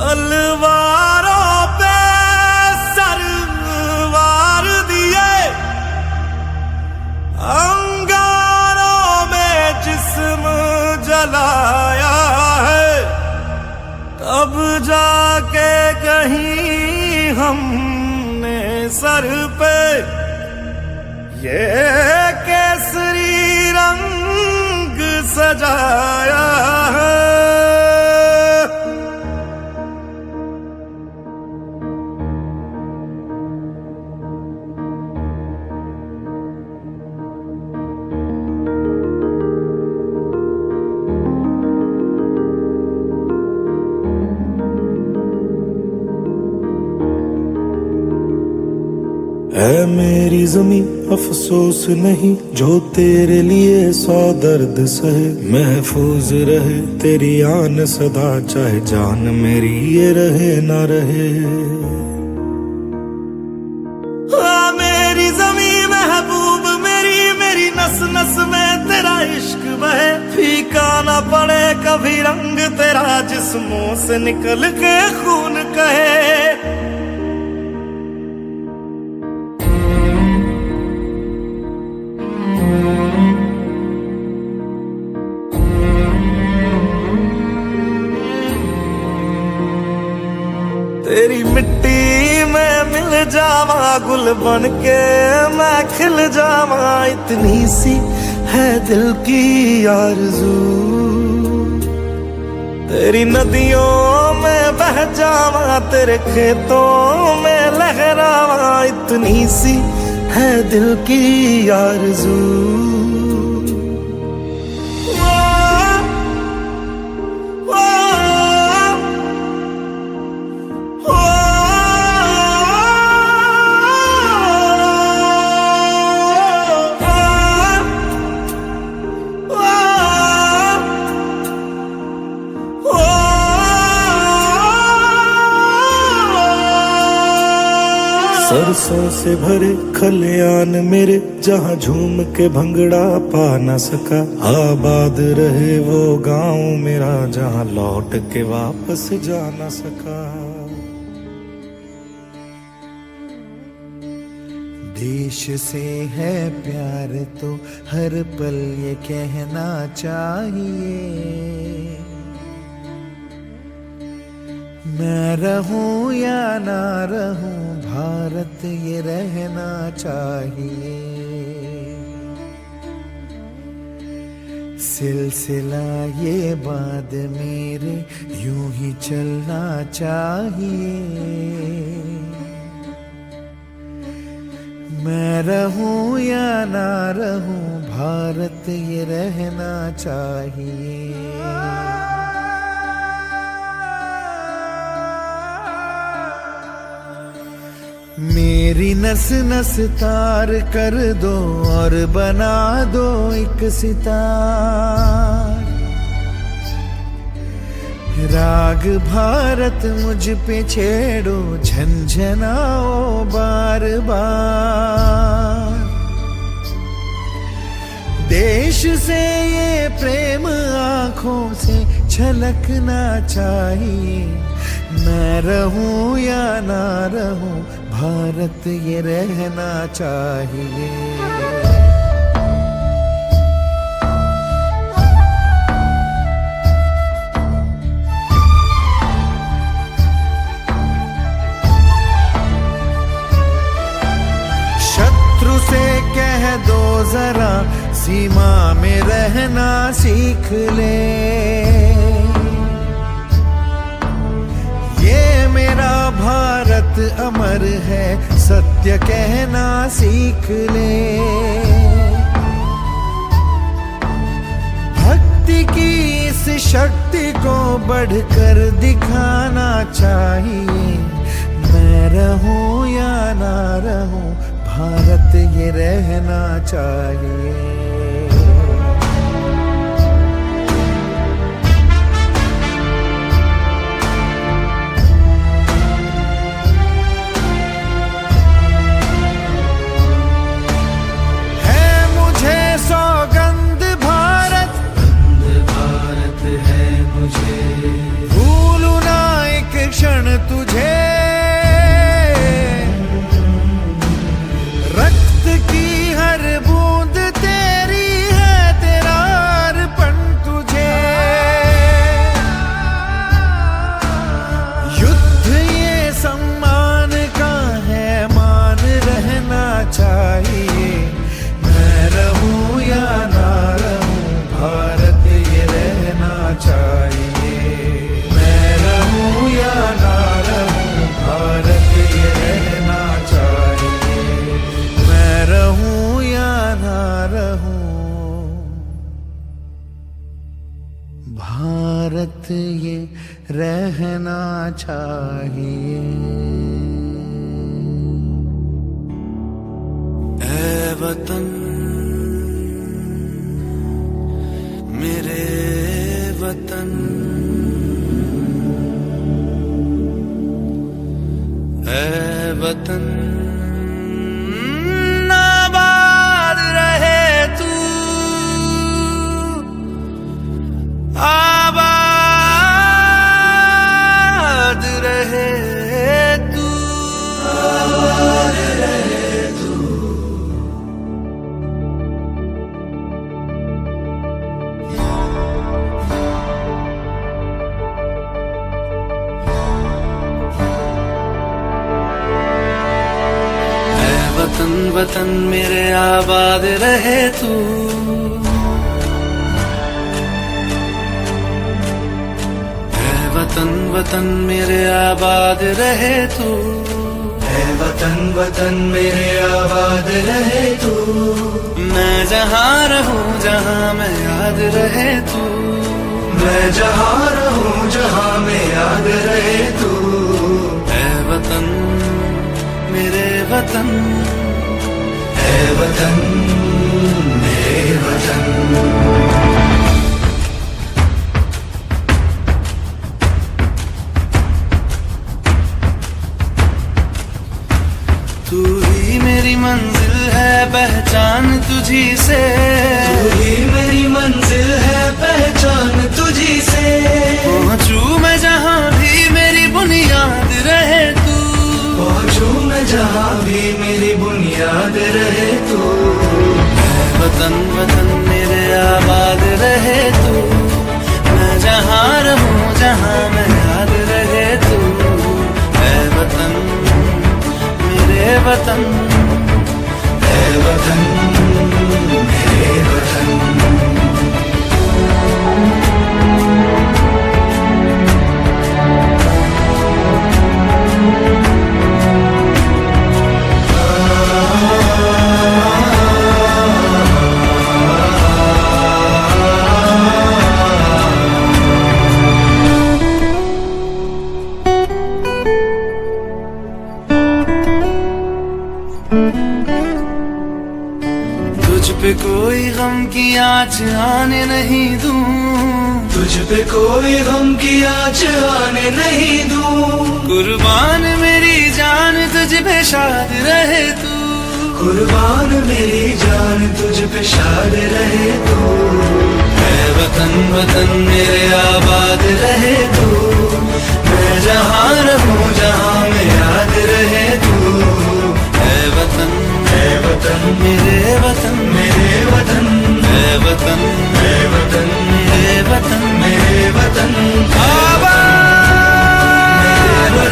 तलवारों पे सरवार दिए, अंगारों में जिस्म जलाया है, तब जाके कहीं हमने सर पे ये केसरी रंग सजाया है। है मेरी ज़मीं अफसोस नहीं, जो तेरे लिए 100 दर्द सहे। महफूज रहे तेरी आन सदा, चाहे जान मेरी ये रहे ना रहे। मेरी ज़मीं महबूब मेरी, मेरी नस नस में तेरा इश्क बहे। फीका ना पड़े कभी रंग तेरा, जिस्मों से निकल के खून कहे। तेरी मिट्टी में मिल जावा, गुल बन के मैं खिल जावा। इतनी सी है दिल की आरज़ू, तेरी नदियों में बह जावा, तेरे खेतों में लहरावा। इतनी सी है दिल की आरज़ू। सरसों से भरे खलियान मेरे, जहाँ झूम के भंगड़ा पा न सका। आबाद रहे वो गांव मेरा, जहाँ लौट के वापस जा न सका। देश से है प्यार तो हर पल ये कहना चाहिए। मैं रहूं या ना रहूं, भारत ये रहना चाहिए। सिलसिला ये बाद मेरे यूं ही चलना चाहिए। मैं रहूं या ना रहूं, भारत ये रहना चाहिए। मेरी नस नस तार कर दो और बना दो एक सितार। राग भारत मुझ पे छेड़ो, झंझनाओ बार बार। देश से ये प्रेम आँखों से छलकना चाहिए। मैं रहूं या ना रहूं, भारत ये रहना चाहिए। शत्रु से कह दो जरा, सीमा में रहना सीख ले। ये मेरा भारत अमर है, सत्य कहना सीख ले। भक्ति की इस शक्ति को बढ़कर दिखाना चाहिए। मैं रहूं या ना रहूं, भारत ये रहना चाहिए। रहना चाहिए। ऐ वतन मेरे वतन, ऐ वतन आबाद रहे तू, आबाद रहे तू, आबाद रहे तू। वतन वतन मेरे आबाद रहे तू, ऐ वतन वतन मेरे आबाद रहे तू, ऐ वतन वतन मेरे आबाद रहे तू। मैं जहाँ रहूं जहाँ मैं याद रहे तू, मैं जहाँ रहूं जहाँ मैं याद रहे तू। ऐ वतन मेरे वतन, ऐ वतन मेरे वतन। तू ही मेरी मंजिल है पहचान तुझी से, तू ही मेरी मंजिल है पहचान तुझी से। पहुंचू मैं जहाँ भी मेरी बुनियाद रहे तू, पहुंचू मैं जहाँ भी मेरी बुनियाद रहे तू। ऐ वतन वतन मेरे आबाद रहे तू, मैं जहाँ रहूं जहाँ मैं याद रहे तू। ऐ वतन मेरे वतन, ऐ वतन मेरे वतन। तुझ पे कोई गम की आँच आने नहीं दूं, तुझ पे कोई गम की आँच आने नहीं दूं। कुर्बान मेरी जान तुझ पे शाद रहे तू, कुर्बान मेरी जान तुझ पे शाद रहे तू। ऐ वतन वतन मेरे आबाद रहे तू, मैं जहाँ रहूं जहाँ मैं याद रहे तू। ऐ वतन, ऐ वतन मेरे वतन, मेरे वतन। ऐ वतन, ऐ वतन मेरे वतन, मेरे वतन। आबाद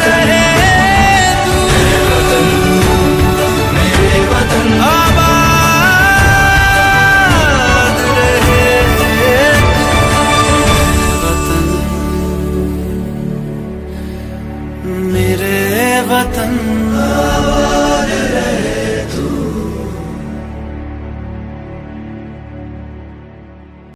रहे तू, ऐ वतन मेरे वतन। आबाद रहे तू, वतन मेरे वतन।